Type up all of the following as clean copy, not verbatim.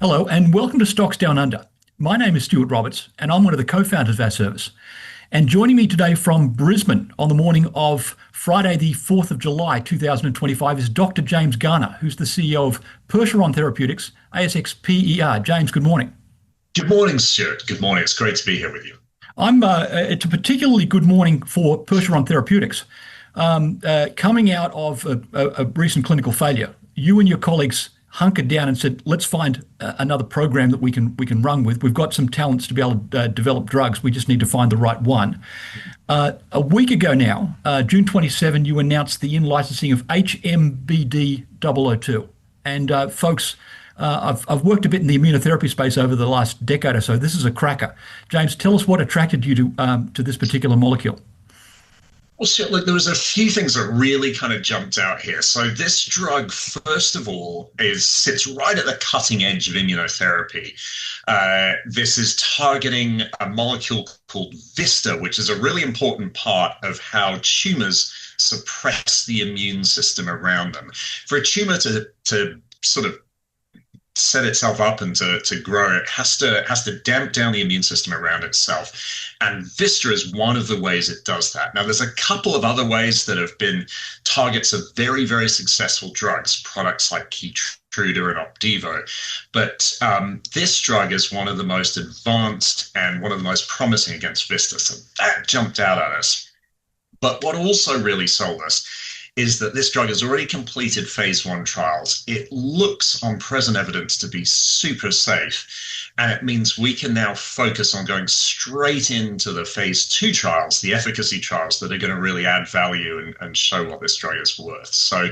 Hello, and welcome to Stocks Down Under. My name is Stuart Roberts, and I'm one of the co-founders of our service. And joining me today from Brisbane on the morning of Friday, the 4th of July, 2025, is Dr. James Garner, who's the CEO of Percheron Therapeutics, ASX PER. James, good morning. Good morning, Stuart. Good morning. It's great to be here with you. It's a particularly good morning for Percheron Therapeutics. Coming out of a recent clinical failure, you and your colleagues hunkered down and said, let's find another program that we can run with. We've got some talents to be able to develop drugs. We just need to find the right one. A week ago now, June 27, you announced the in-licensing of HMBD-002. And folks, I've worked a bit in the immunotherapy space over the last decade or so. This is a cracker. James, tell us what attracted you to this particular molecule. Well, Stuart, look, there was a few things that really kind of jumped out here. So this drug, first of all, sits right at the cutting edge of immunotherapy. This is targeting a molecule called VISTA, which is a really important part of how tumours suppress the immune system around them. For a tumour to sort of set itself up and to grow, it has to damp down the immune system around itself. And VISTA is one of the ways it does that. Now, there's a couple of other ways that have been targets of very, very successful drugs, products like Keytruda and Opdivo. But this drug is one of the most advanced and one of the most promising against VISTA. So that jumped out at us. But what also really sold us is that this drug has already completed phase 1 trials. It looks on present evidence to be super safe. And it means we can now focus on going straight into the phase 2 trials, the efficacy trials that are going to really add value and show what this drug is worth. So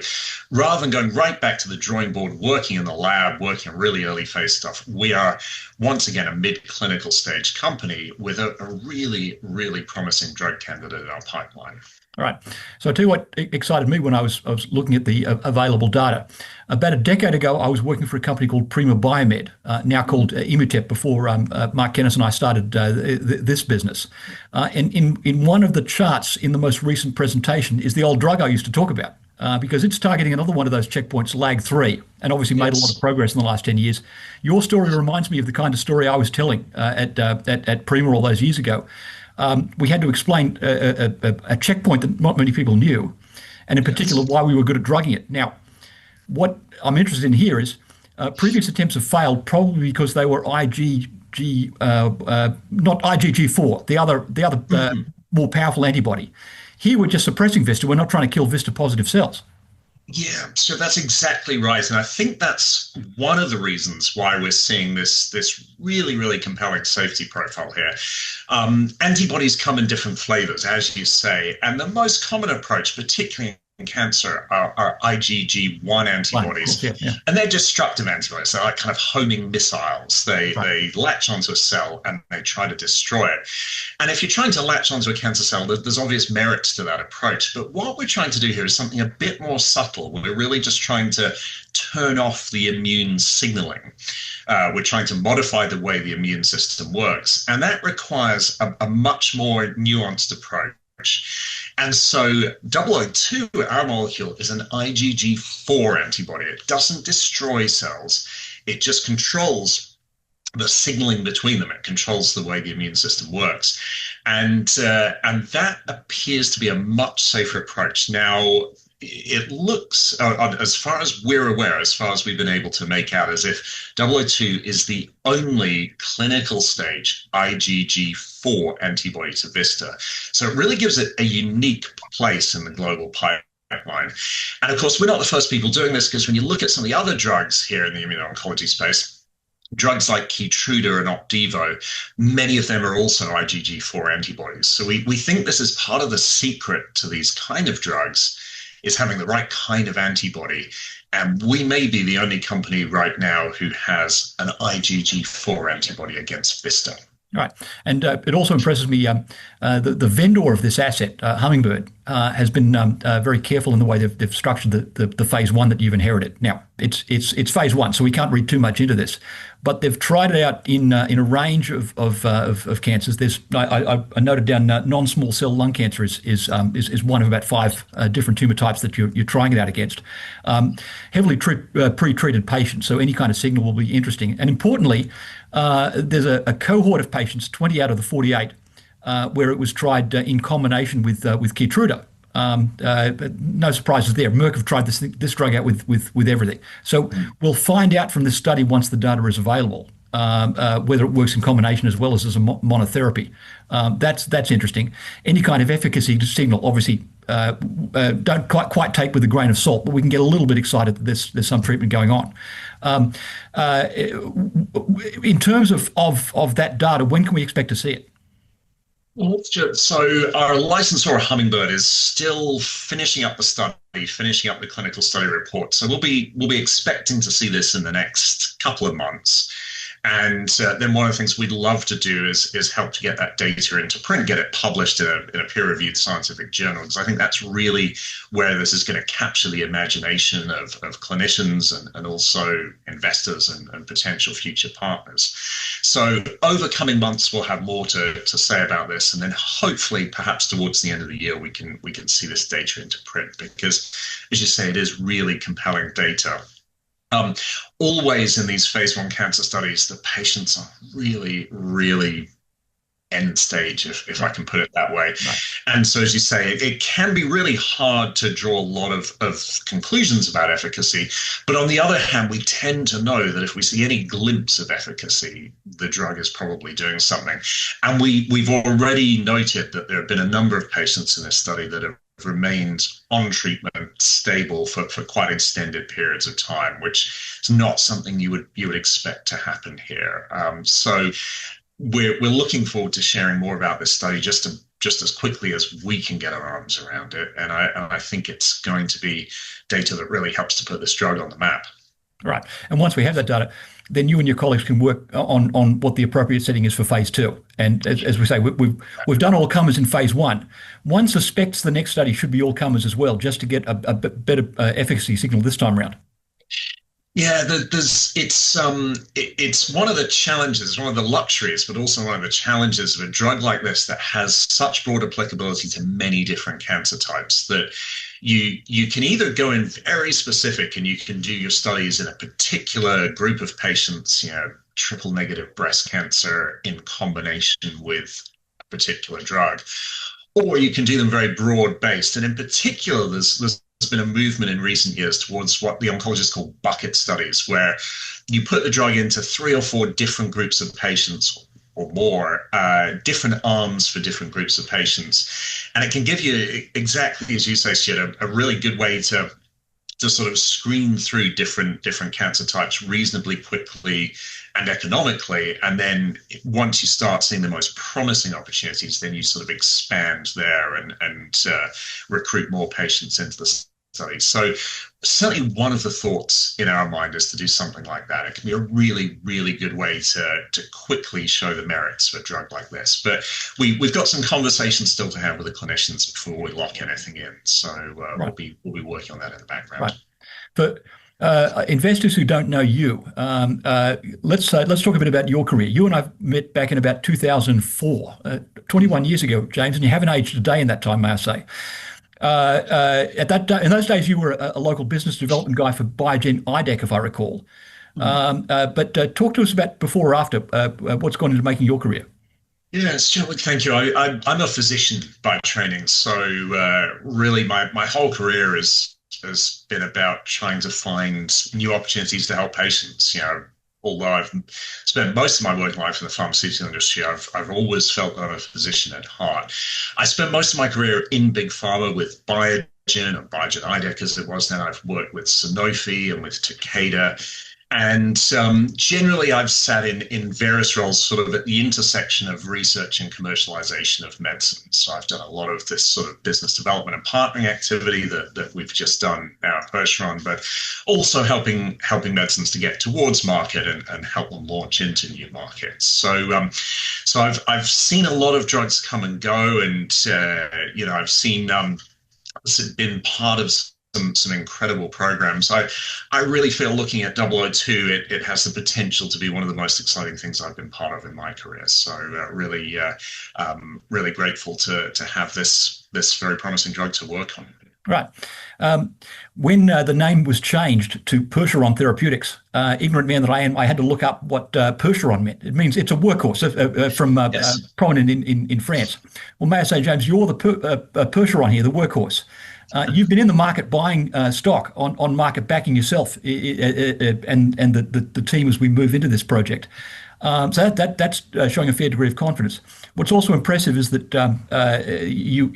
rather than going right back to the drawing board, working in the lab, working on really early phase stuff, we are once again a mid-clinical stage company with a really, really promising drug candidate in our pipeline. All right. So I'll tell you what excited me when I was looking at the available data. About a decade ago, I was working for a company called Prima Biomed, now called Immutep, before Mark Kennis and I started this business. And in one of the charts in the most recent presentation is the old drug I used to talk about, because it's targeting another one of those checkpoints, LAG3, and obviously made a lot of progress in the last 10 years. Your story reminds me of the kind of story I was telling at Prima all those years ago. We had to explain a checkpoint that not many people knew, and in particular why we were good at drugging it. Now, what I'm interested in here is previous attempts have failed probably because they were not IgG4, the other more powerful antibody. Here we're just suppressing VISTA. We're not trying to kill VISTA positive cells. Yeah, so that's exactly right. And I think that's one of the reasons why we're seeing this really, really compelling safety profile here. Antibodies come in different flavors, as you say. And the most common approach, particularly in cancer, are IgG1 antibodies. Yeah. And they're destructive antibodies. They're like kind of homing missiles. They latch onto a cell and they try to destroy it. And if you're trying to latch onto a cancer cell, there's obvious merits to that approach. But what we're trying to do here is something a bit more subtle. We're really just trying to turn off the immune signaling. We're trying to modify the way the immune system works. And that requires a much more nuanced approach. And so 002, our molecule, is an IgG4 antibody. It doesn't destroy cells. It just controls the signaling between them. It controls the way the immune system works. And that appears to be a much safer approach. Now, it looks, as far as we're aware, as far as we've been able to make out, as if 002 is the only clinical stage IgG4 antibody to VISTA. So it really gives it a unique place in the global pipeline. And of course, we're not the first people doing this, because when you look at some of the other drugs here in the immuno-oncology space, drugs like Keytruda and Opdivo, many of them are also IgG4 antibodies. So we think this is part of the secret to these kind of drugs, is having the right kind of antibody. And we may be the only company right now who has an IgG4 antibody against VISTA. Right. And it also impresses me, the vendor of this asset, Hummingbird, has been very careful in the way they've structured the phase one that you've inherited. Now, it's phase one, so we can't read too much into this, but they've tried it out in a range of cancers. I noted down non-small cell lung cancer is one of about five different tumor types that you're trying it out against. Heavily pre-treated patients, so any kind of signal will be interesting. And importantly, there's a cohort of patients, 20 out of the 48, where it was tried in combination with Keytruda. No surprises there. Merck have tried this drug out with everything. So we'll find out from this study once the data is available whether it works in combination as well as a monotherapy. That's interesting. Any kind of efficacy signal, obviously, don't quite take with a grain of salt, but we can get a little bit excited that there's some treatment going on. In terms of that data, when can we expect to see it? So our licensor Hummingbird is still finishing up the study, finishing up the clinical study report. So we'll be expecting to see this in the next couple of months. And then one of the things we'd love to do is help to get that data into print, get it published in a peer-reviewed scientific journal, because I think that's really where this is going to capture the imagination of clinicians and also investors and potential future partners. So over coming months, we'll have more to say about this, and then hopefully, perhaps towards the end of the year, we can see this data into print, because, as you say, it is really compelling data. Always in these phase one cancer studies, the patients are really, really end stage, if I can put it that way. Right. And so, as you say, it can be really hard to draw a lot of conclusions about efficacy. But on the other hand, we tend to know that if we see any glimpse of efficacy, the drug is probably doing something. And we've already noted that there have been a number of patients in this study that have remained on treatment stable for quite extended periods of time, which is not something you would expect to happen here. So we're looking forward to sharing more about this study just as quickly as we can get our arms around it. And I think it's going to be data that really helps to put this drug on the map. Right. And once we have that data, then you and your colleagues can work on what the appropriate setting is for phase two. And as we say, we've done all comers in phase one. One suspects the next study should be all comers as well, just to get a better efficacy signal this time around. Yeah, it's one of the challenges, one of the luxuries, but also one of the challenges of a drug like this that has such broad applicability to many different cancer types, that you can either go in very specific and you can do your studies in a particular group of patients, triple negative breast cancer in combination with a particular drug, or you can do them very broad based. And in particular, there's been a movement in recent years towards what the oncologists call bucket studies, where you put the drug into 3 or 4 different groups of patients or more, different arms for different groups of patients. And it can give you, exactly as you say, Stuart, a really good way to sort of screen through different cancer types reasonably quickly and economically. And then once you start seeing the most promising opportunities, then you sort of expand there and recruit more patients into the study. So certainly one of the thoughts in our mind is to do something like that. It can be a really, really good way to quickly show the merits of a drug like this. But we've got some conversations still to have with the clinicians before we lock anything in. So right. we'll be working on that in the background. Right. For investors who don't know you, let's talk a bit about your career. You and I met back in about 2004, 21 years ago, James, and you haven't aged a day in that time, may I say. In those days, you were a local business development guy for Biogen IDEC, if I recall. But talk to us about before or after, what's gone into making your career. Yeah, Stuart, thank you. I'm a physician by training, so really my whole career has been about trying to find new opportunities to help patients. Although I've spent most of my working life in the pharmaceutical industry, I've always felt that I'm a physician at heart. I spent most of my career in big pharma with Biogen, or Biogen IDEC as it was then. I've worked with Sanofi and with Takeda. And generally, I've sat in various roles sort of at the intersection of research and commercialization of medicine. So I've done a lot of this sort of business development and partnering activity that we've just done now at Percheron, but also helping medicines to get towards market and help them launch into new markets. So I've seen a lot of drugs come and go, and I've seen has been part of some incredible programs. I really feel looking at 002, it has the potential to be one of the most exciting things I've been part of in my career. So really grateful to have this very promising drug to work on. Right. When the name was changed to Percheron Therapeutics, ignorant man that I am, I had to look up what Percheron meant. It means it's a workhorse from Yes. prominent in France. Well, may I say, James, you're the Percheron here, the workhorse. You've been in the market buying stock on market backing yourself and the team as we move into this project. So that's showing a fair degree of confidence. What's also impressive is that you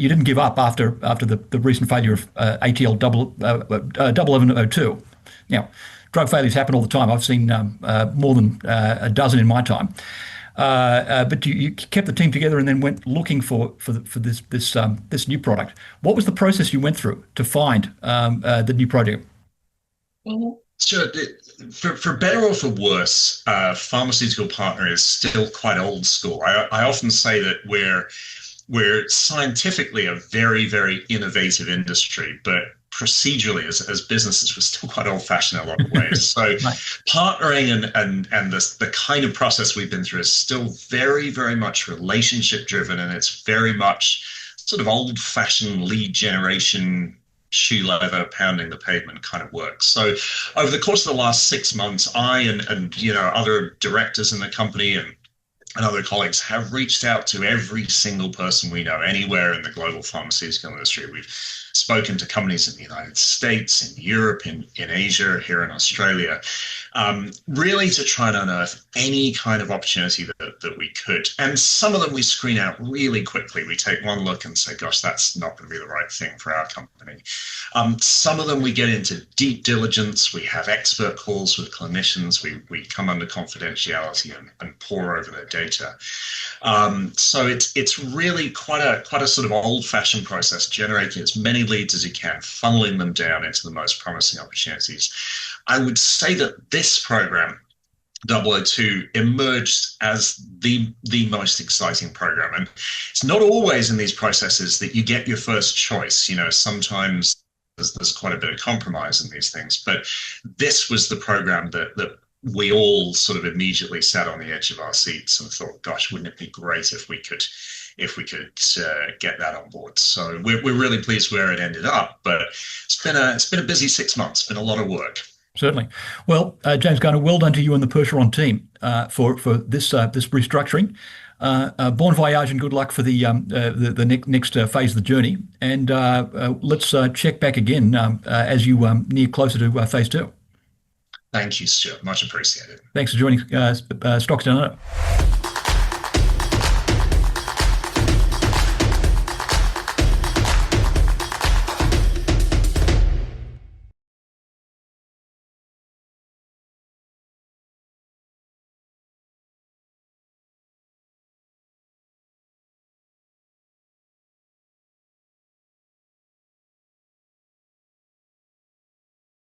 didn't give up after the recent failure of ATL 1102. Now, drug failures happen all the time. I've seen more than a dozen in my time. But you kept the team together and then went looking for this new product. What was the process you went through to find the new project? Sure. For better or for worse, pharmaceutical partner is still quite old school. I often say that we're scientifically a very innovative industry, but procedurally as businesses, we're still quite old-fashioned in a lot of ways. So Right. partnering and the kind of process we've been through is still very much relationship driven, and it's very much sort of old-fashioned lead generation, shoe leather, pounding the pavement kind of work. So over the course of the last 6 months, I and other directors in the company and other colleagues have reached out to every single person we know anywhere in the global pharmaceutical industry. We've spoken to companies in the United States, in Europe, in Asia, here in Australia, really to try and unearth any kind of opportunity that we could. And some of them we screen out really quickly. We take one look and say, gosh, that's not going to be the right thing for our company. Some of them we get into deep diligence. We have expert calls with clinicians. We come under confidentiality and pore over their data. So it's really quite a sort of old-fashioned process, generating as many leads as you can, funneling them down into the most promising opportunities. I would say that this program, 002, emerged as the most exciting program. And it's not always in these processes that you get your first choice. Sometimes there's quite a bit of compromise in these things, but this was the program that we all sort of immediately sat on the edge of our seats and thought, gosh, wouldn't it be great if we could get that on board. So we're really pleased where it ended up, but it's been a busy 6 months. It's been a lot of work. Certainly. Well, James Garner, well done to you and the Percheron team for this restructuring. Bon voyage and good luck for the next phase of the journey. And let's check back again as you near closer to phase 2. Thank you, Stuart. Much appreciated. Thanks for joining Stocks Down Under.